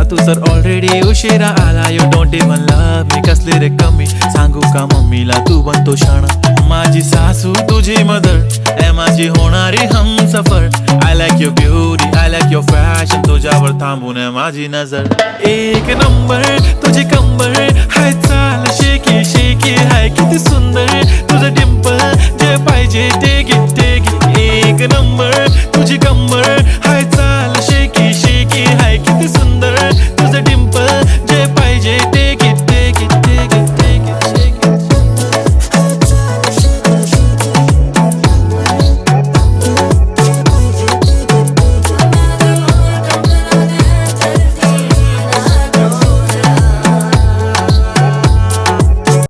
तू तर ऑलरेडी उशिरा आला. You don't even love me, कसली रे कमी सांगू का मम्मीला तू बनतो शाण. माझी सासू तुझी मदर ए माझी होणारी Humsafar. I like your beauty, I like your fashion, तुझ्यावर थांबून आहे माझी नजर. एक नंबर तुझी कंबर हाय, चाल शेकी शेकी हाय, किती सुंदर तुझं डिंपल, जे पाहिजे ते